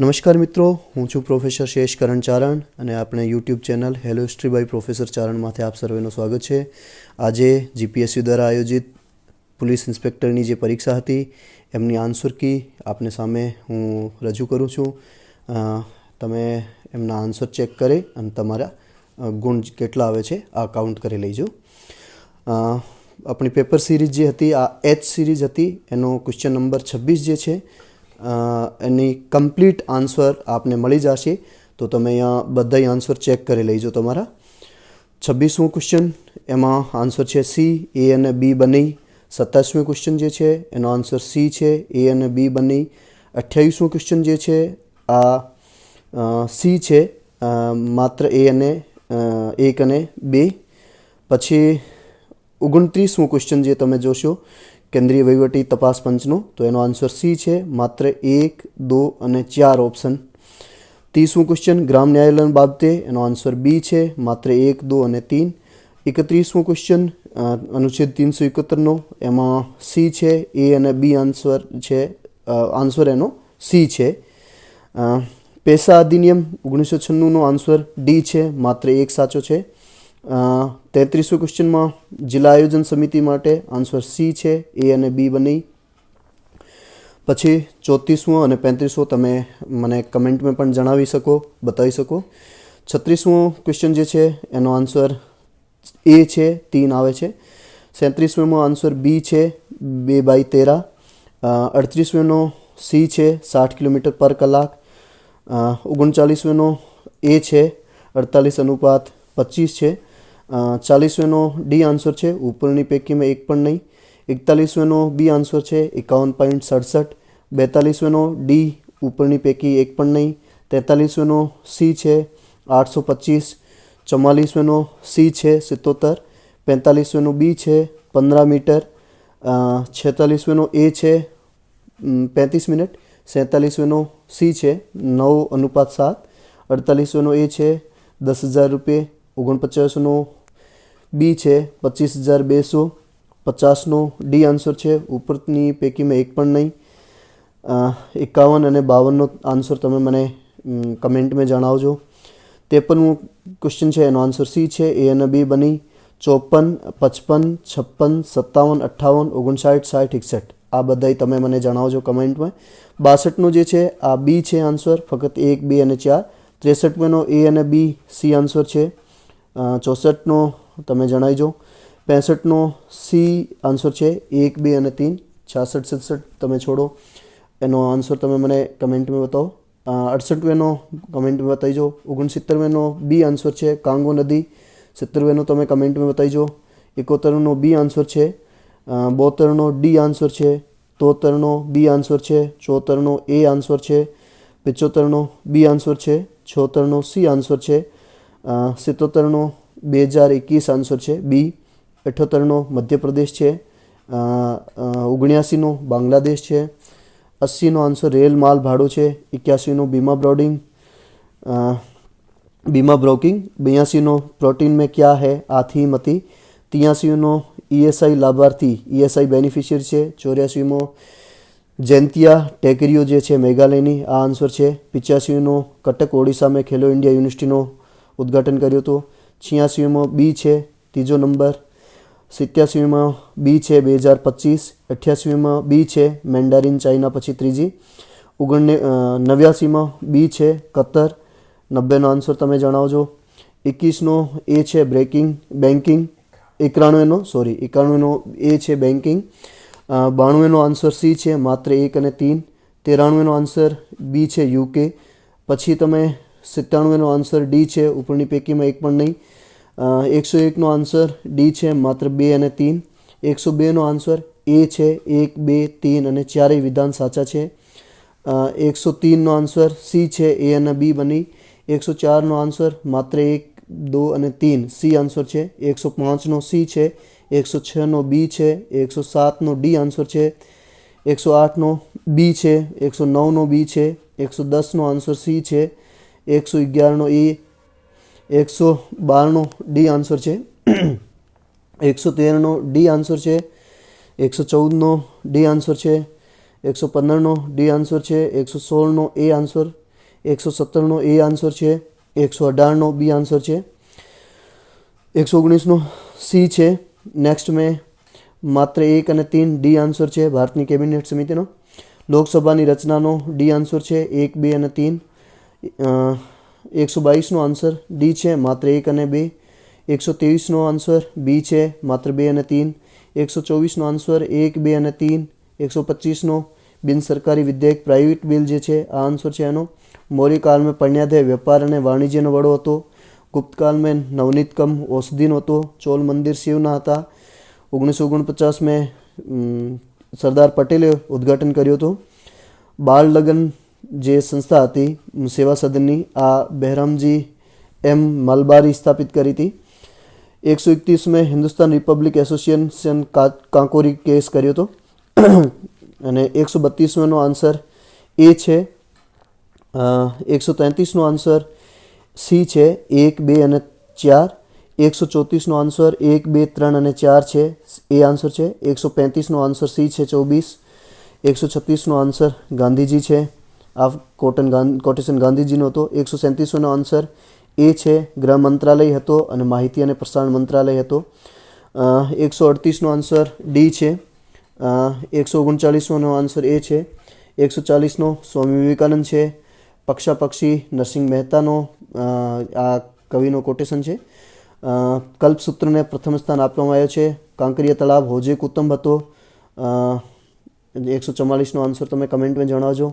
નમસ્કાર મિત્રો, હું છું પ્રોફેસર શેષ કરણ ચારણ અને આપણે YouTube channel hello history by professor ચારણમાંથી આપ સર્વેનું સ્વાગત છે. આજે જીપીએસસી દ્વારા આયોજિત પોલીસ ઇન્સ્પેક્ટરની જે પરીક્ષા હતી એમની આન્સર કી આપને સામે હું રજૂ કરું છું. તમે એમના આન્સર ચેક કરી અને તમારા ગુણ કેટલા આવે છે આ કાઉન્ટ કરી લેજો. આપણી પેપર સિરીઝ જે હતી આ એચ સિરીઝ હતી, એનો ક્વેશ્ચન નંબર 26 જે છે એની કમ્પ્લીટ આન્સર આપને મળી જશે. તો તમે અહીંયા બધા આન્સર ચેક કરી લેજો. તમારા 26મો ક્વેશ્ચન એમાં આન્સર છે સી, એ અને બી બની. 27મો ક્વેશ્ચન જે છે એનો આન્સર સી છે, એ અને બી બની. 28મો ક્વેશ્ચન જે છે આ સી છે, માત્ર એ અને 1 અને 2. પછી 29મો ક્વેશ્ચન જે તમે જોશો કેન્દ્રીય વહીવટી તપાસ પંચનો, તો એનો આન્સર સી છે, માત્ર 1, 2 અને 4 ઓપ્શન. 30મો ક્વેશ્ચન ગ્રામ ન્યાયાલય બાબતે, એનો આન્સર બી છે, માત્ર 1, 2 અને 3. 31મો ક્વેશ્ચન અનુચ્છેદ 371નો, એમાં સી છે, એ અને બી આન્સર છે, આન્સર એનો સી છે. પેશા અધિનિયમ 1996નો આન્સર ડી છે, માત્ર 1 સાચો છે. 33મો ક્વેશ્ચનમાં જિલ્લા આયોજન સમિતિ માટે આન્સર સી છે, એ અને બી બની. પછી 34મો અને 35મો તમે મને કમેન્ટમાં પણ જણાવી શકો, બતાવી શકો. 36મો ક્વેશ્ચન જે છે એનો આન્સર એ છે, 3 આવે છે. 37મો આન્સર બી છે, 2/13. 38મો સી છે, 60 કિલોમીટર પર કલાક. 39મો એ છે, 48:25 છે. 40મો ડી આન્સર છે, ઉપરની પૈકીમાં એક પણ નહીં. 41મો બી આન્સર છે, 51.67. 42મો ડી ઉપરની પૈકી એક પણ નહીં. 43મો સી છે, 825. 44મો સી છે, 77. 45મો બી છે, 15 મીટર. 46મો એ છે, 35 મિનિટ. 47મો સી છે, 9:7. 48મો એ છે, 10,000 રૂપિયા. 49મો બી છે, 25,200. 50નો ડી આન્સર છે, ઉપરની પૈકીમાં એક પણ નહીં. 51 અને 52નો આન્સર તમે મને કમેન્ટમાં જણાવજો. 53મો ક્વેશ્ચન છે, એનો આન્સર સી છે, એ અને બી બની. 54, 55, 56, 57, 58, 59, 60, 61 આ બધાય તમે મને જણાવજો કમેન્ટમાં. 62નો જે છે આ બી છે આન્સર, ફક્ત 1, 2 અને 4. 63મો એ અને બી સી આન્સર છે. 64નો તમે જણાવજો. 65નો સી આન્સર છે, 1, 2 અને 3. 66, 67 તમે છોડો, એનો આન્સર તમે મને કમેન્ટમાં બતાવો. 68વેનો કમેન્ટમાં બતાવીજો. 69વેનો બી આન્સર છે, કાંગો નદી. 70વેનો તમે કમેન્ટમાં બતાવીજો. 71નો બી આન્સર છે. 72નો ડી આન્સર છે. 73નો બી આન્સર છે. 74નો એ આન્સર છે. 75નો બી આન્સર છે. 76નો સી આન્સર છે. 77નો 2021 આન્સર છે, બી. 78નો મધ્યપ્રદેશ છે. 79નો બાંગ્લાદેશ છે. 80નો આન્સર રેલ માલ ભાડું છે. 81નો बीमा ब्रोकिंग. 82નો प्रोटीन में क्या है आ थीम હતી. 83નો ईएसआई लाभार्थी ईएसआई बेनिफिशियरी છે. 84મો જયંતિયા ટેકરીઓ જે છે મેઘાલયની, આ આન્સર છે. 85નો કટક ઓડિશામાં ખેલો ઇન્ડિયા યુનિવર્સિટીનો ઉદ્ઘાટન કર્યું હતું. 86મો બી છે, ત્રીજો નંબર. 87મો બી છે, 2025. 88મો બી છે, મેન્ડારિન ચાઇના પછી ત્રીજી. 89મો બી છે, કતર. 90નો આન્સર તમે જણાવજો. 21નો એ છે બેન્કિંગ. 91નો એ છે બેન્કિંગ. 92નો આન્સર સી છે, માત્ર 1 અને 3. 93નો આન્સર બી છે, યુકે. પછી તમે 97નો આન્સર ડી છે, ઉપરની પૈકીમાં એક પણ નહીં. 101નો આન્સર ડી છે, માત્ર 2 અને 3. 102નો આન્સર એ છે, 1, 2, 3 અને 4 વિધાન સાચા છે. 103નો આન્સર સી છે, એ અને બી બની. 104નો આન્સર માત્ર 1, 2 અને 3 સી આન્સર છે. 105નો સી છે. 106નો બી છે. 107નો ડી આન્સર છે. 108નો બી છે. 109નો બી છે. 110નો આન્સર સી છે. 111નો એ. 112નો ડી આન્સર છે. 113નો ડી આન્સર છે. 114નો ડી આન્સર છે. 115નો ડી આન્સર છે. 116નો એ આન્સર. 117નો એ આન્સર છે. 118નો બી આન્સર છે. 119નો સી છે. નેક્સ્ટ में માત્ર 1 અને 3 ડી આન્સર છે ભારતની કેબિનેટ સમિતિનો. લોકસભાની રચનાનો ડી આન્સર છે 1, 2 અને 3. 122નો આન્સર ડી છે માત્ર 1 અને 2. 123નો આન્સર બી છે માત્ર 2 અને 3. 124નો આન્સર 1, 2 અને 3. 125નો બિન સરકારી વિધેયક પ્રાઇવેટ બિલ જે છે આ આન્સર છે એનો. મૌર્ય કાળમાં પણ્યાધ્યાય વેપાર અને વાણિજ્યનો વડો હતો. ગુપ્તકાળ में नवनीत कम औषधिन હતો. ચોલ મંદિર શિવના હતા. 1949 में સરદાર પટેલે ઉદ્ઘાટન કર્યું હતું. બાળ લગ્ન જે સંસ્થા હતી સેવા સદનની આ બહેરામજી એમ મલબારી સ્થાપિત કરી હતી. 131 में हिंदुस्तान रिपब्लिक एसोसिएशन કાંકોરી કેસ કર્યો હતો. અને 132નો આન્સર એ છે. 133નો આન્સર સી છે 1, 2 અને 4. 134નો આન્સર 1, 2, 3 અને 4 છે એ આન્સર છે. 135નો આન્સર સી છે 24. 136નો આન્સર ગાંધીજી છે. આ કોટેશન ગાંધીજીનો હતો. 137નો આન્સર એ છે ગૃહ મંત્રાલય હતો અને માહિતી અને પ્રસારણ મંત્રાલય હતો. 138નો આન્સર ડી છે. 139નો આન્સર એ છે. 140નો સ્વામી વિવેકાનંદ છે. પક્ષાપક્ષી નરસિંહ મહેતાનો આ કવિનો કોટેશન છે. કલ્પસૂત્રને પ્રથમ સ્થાન આપવામાં આવ્યો છે. કાંકરિયા તળાવ હોજે કુટુંબ હતો. 144નો આન્સર તમે કમેન્ટમાં જણાવજો.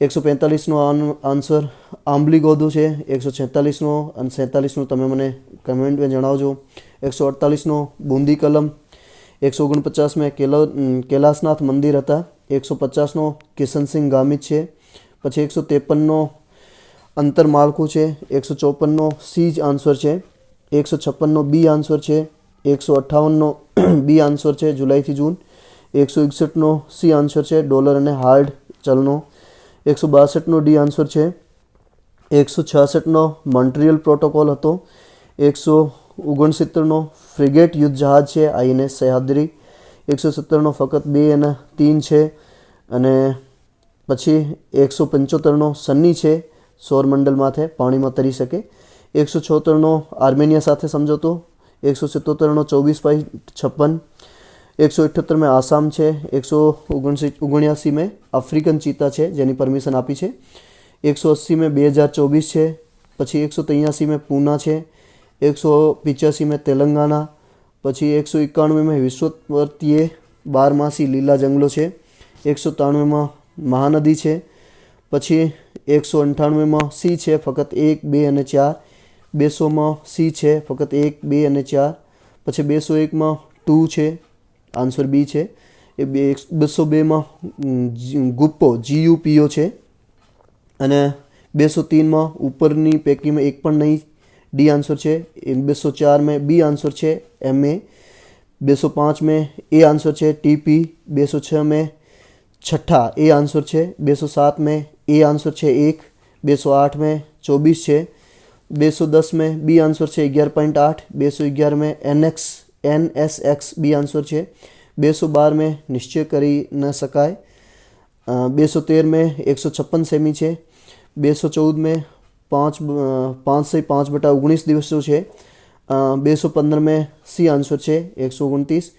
145નો આન્સર આંબલી ગોદો છે. 146નો અને 47નો તમે મને કમેન્ટમાં જણાવજો. 148નો બુંદી કલમ. 149માં કૈલાસનાથ મંદિર હતા. 150નો કિશનસિંહ ગામિત છે. પછી 153નો અંતર માળખું છે. 154નો સી જ આન્સર છે. 156નો બી આન્સર છે. 158નો બી આન્સર છે જુલાઈથી જૂન. 161નો સી આન્સર છે ડોલર અને હાર્ડ ચલનો. 162નો ડી આન્સર છે. 166નો મોન્ટ્રીયલ પ્રોટોકોલ હતો. 169નો ફ્રિગેટ યુદ્ધ જહાજ છે INS સહ્યાદ્રી. 170નો ફક્ત 2 અને 3 છે. અને પછી 175નો સન્ની છે સૌરમંડળમાંથી પાણીમાં તરી શકે. 176નો આર્મેનિયા સાથે સમજોતો. 177નો 24/56. 178માં આસામ છે. 179માં આફ્રિકન ચીતા છે જેની પરમિશન આપી છે. 180માં 2024 છે. પછી 183માં પૂના છે. 185માં તેલંગાણા. પછી 191માં વિશ્વવ્યાપી બારમાસી લીલા જંગલો છે. 193માં મહાનદી છે. પછી 198માં સી છે ફક્ત 1, 2 અને 4. 200માં સી છે ફક્ત 1, 2 અને 4. પછી 201માં 2 છે આન્સર બી છે. એ 202માં ગુપ્પો GUPO છે. અને 203માં ઉપરની પૈકીમાં એક પણ નહીં ડી આન્સર છે. 204માં બી આન્સર છે MA. 205માં એ આન્સર છે TP. 206માં છઠ્ઠા એ આન્સર છે. 207માં એ આન્સર છે 1. 208માં 24 છે. 210માં બી આન્સર છે 11.8. 211માં NSX બી આન્સર છે. 212માં નિશ્ચય કરી ન શકાય. 213માં 156 સેમી છે. 214માં 5/5/19 દિવસો છે. 215માં સી આન્સર છે 129.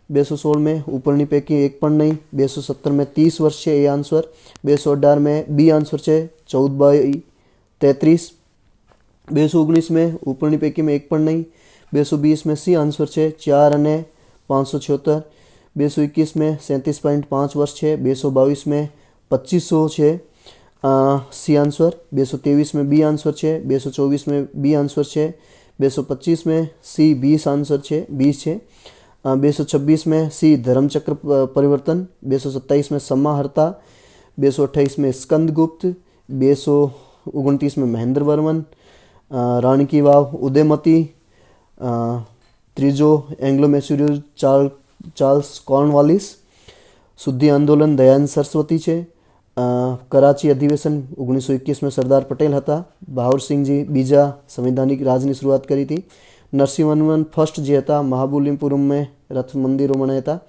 216માં ઉપરની પૈકી એક પણ નહીં. 217માં 30 વર્ષ છે એ આન્સર. 218માં બી આન્સર છે 14/33. 219માં ઉપરની પૈકીમાં એક પણ નહીં. 220માં સી આન્સર છે 4 અને 576. 221માં 37.5 વર્ષ છે. 222માં 2500 છે સી આન્સર. 223માં બી આન્સર છે. 224માં બી આન્સર છે. 225માં સી 20 આન્સર છે 20 છે. 226માં સી ધર્મચક્ર પરિવર્તન. 227માં સમાહર્તા. 228માં સ્કંદગુપ્ત. 229માં મહેન્દ્ર વર્મન. રાણી કી વાવ ઉદયમતી. ત્રીજો એંગ્લો મેસુરિયન ચાર્લ્સ કોર્નવાલિસ. શુદ્ધિ આંદોલન દયાનંદ સરસ્વતી છે. કરાચી અધિવેશન 1921માં સરદાર પટેલ હતા. ભાવરસિંહજી બીજા સંવૈધાનિક રાજની શરૂઆત કરી હતી. નરસિંહવર્મન ફર્સ્ટ જે હતા મહાબલીપુરમમાં રથ મંદિરો બનાવ્યા હતા.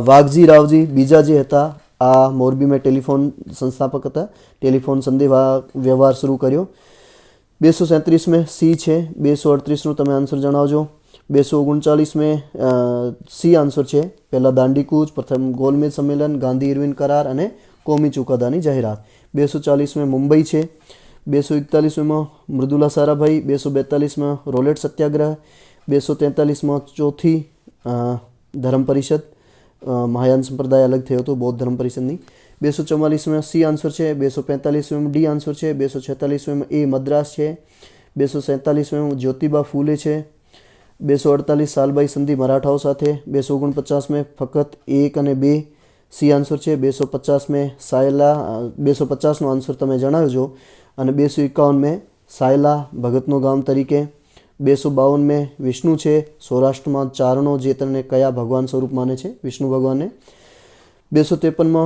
વાઘજી રાવજી બીજા જે હતા આ મોરબીમાં ટેલિફોન સંસ્થાપક હતા, ટેલિફોન સંદેશા વ્યવહાર શરૂ કર્યો. 237 સી છે. 238નો તમે આન્સર જણાવજો. 239 સી આન્સર છે. પહેલાં દાંડીકૂચ, પ્રથમ ગોલમેજ સંમેલન, ગાંધી ઇરવિન કરાર અને કોમી ચુકાદાની જાહેરાત. 240 મુંબઈ છે. 241 મૃદુલા સારાભાઈ. 242 રોલેટ સત્યાગ્રહ. 243 ચોથી ધર્મ પરિષદ, મહાયાન સંપ્રદાય અલગ થયો હતો બૌદ્ધ ધર્મ પરિષદની. 244 સી આન્સર છે. 245 ડી આન્સર છે. 246 એ મદ્રાસ છે. 247 જ્યોતિબા ફૂલે છે. 248 સાલબાઈ સંધિ મરાઠાઓ સાથે. 249 ફકત 1 અને 2 સી આન્સર છે. 250 સાયલા, 250નો આન્સર તમે જણાવજો. અને 251 સાયલા ભગતનું ગામ તરીકે. 252 વિષ્ણુ છે. સૌરાષ્ટ્રમાં ચારણો જે તેને કયા ભગવાન સ્વરૂપ માને છે? વિષ્ણુ ભગવાનને. 253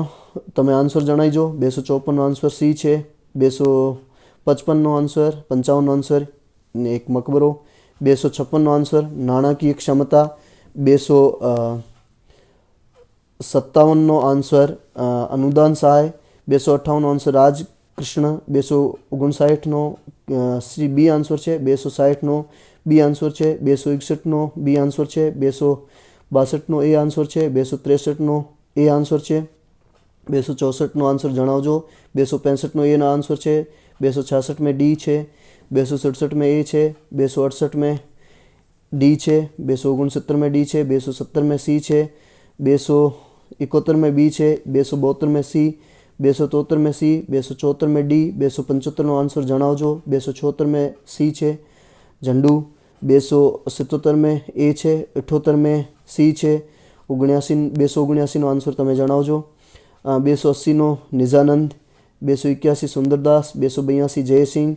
તમે આન્સર જણાવજો. 254નો આન્સર સી છે. 255નો આન્સર, 55નો આન્સર ને એક મકબરો. 256નો આન્સર નાણાકીય ક્ષમતા. 257નો આન્સર અનુદાન સહાય. 258નો આન્સર રાજકૃષ્ણ. 259નો સી બી આન્સર છે. 260નો બી આન્સર છે. 261નો બી આન્સર છે. 262નો એ આન્સર છે. 263નો એ આન્સર છે. 264નો આન્સર જણાવજો. 265નો એનો આન્સર છે. 266 ડી છે. 267 એ છે. 268 ડી છે. 269 ડી છે. 270 સી છે. 271 બી છે. 272 સી. 273 સી. 274 ડી. 275નો આન્સર જણાવજો. 276 સી છે. ઝંડુ. 277 એ છે. 78 સી છે. 279નો આન્સર તમે જણાવજો. 280નો નિજાનંદ. 281 સુંદરદાસ. 282 જયસિંહ.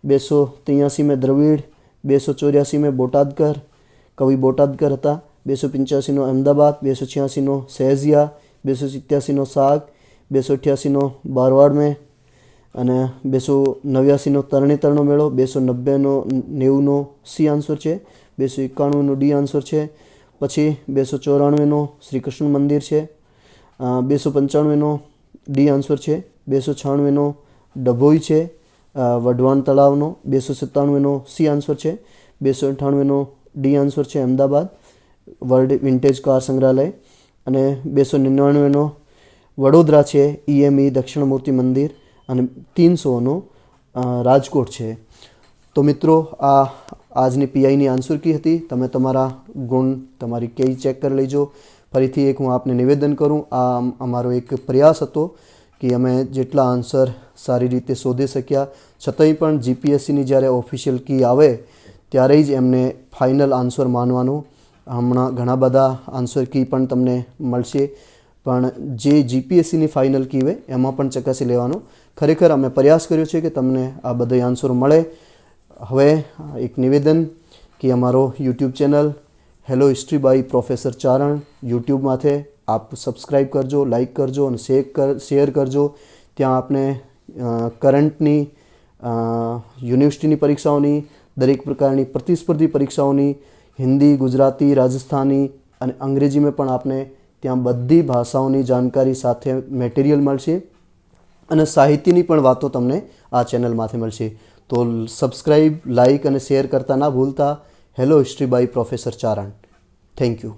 283 દ્રવિડ. 284 બોટાદકર, કવિ બોટાદકર હતા. 285નો અહેમદાબાદ. 286નો સહેજિયા. 287નો સાગ. 288નો બારવાડ અને 289નો તરણેતરનો મેળો. 290નો સી આન્સર છે. 291નો ડી આન્સર છે. પછી 294નો શ્રી કૃષ્ણ મંદિર છે. 295નો ડી આન્સર છે. 296નો ડભોઈ છે, વઢવાણ તળાવનો. 297નો સી આન્સર છે. 298નો ડી આન્સર છે અમદાવાદ વર્લ્ડ વિન્ટેજ કાર સંગ્રહાલય. અને 299નો વડોદરા છે EME દક્ષિણમૂર્તિ મંદિર. અને 300નો રાજકોટ છે. તો મિત્રો આ આજની પીઆઈની આન્સર કી હતી. તમે તમારા ગુણ, તમારી કેઈ ચેક કરી લેજો. ફરીથી એક હું આપને નિવેદન કરું, આ અમારો એક પ્રયાસ હતો કે અમે જેટલા આન્સર સારી રીતે શોધી શક્યા, છતાંય પણ જીપીએસસીની જ્યારે ઓફિશિયલ કી આવે ત્યારે જ એમને ફાઇનલ આન્સર માનવાનું. હમણાં ઘણા બધા આન્સર કી પણ તમને મળશે, પણ જે જીપીએસસીની ફાઇનલ કી હોય એમાં પણ ચકાસી લેવાનું. ખરેખર અમે પ્રયાસ કર્યો છે કે તમને આ બધા આન્સરો મળે. હવે એક નિવેદન કે અમારો YouTube channel hello history by professor Charan યુટ્યુબમાંથી આપ સબસ્ક્રાઈબ કરજો, લાઈક કરજો અને શેર કરજો. ત્યાં આપણે કરંટની યુનિવર્સિટીની પરીક્ષાઓની, દરેક પ્રકારની પ્રતિસ્પર્ધી પરીક્ષાઓની, હિન્દી, ગુજરાતી, રાજસ્થાની અને અંગ્રેજીમાં પણ આપને ત્યાં બધી ભાષાઓની જાણકારી સાથે મટીરિયલ મળશે. અને સાહિત્યની પણ વાતો તમને આ ચેનલમાંથી મળશે. તો સબસ્ક્રાઈબ, લાઈક અને શેર કરતા ના ભૂલતા. Hello history by professor Charan. Thank you.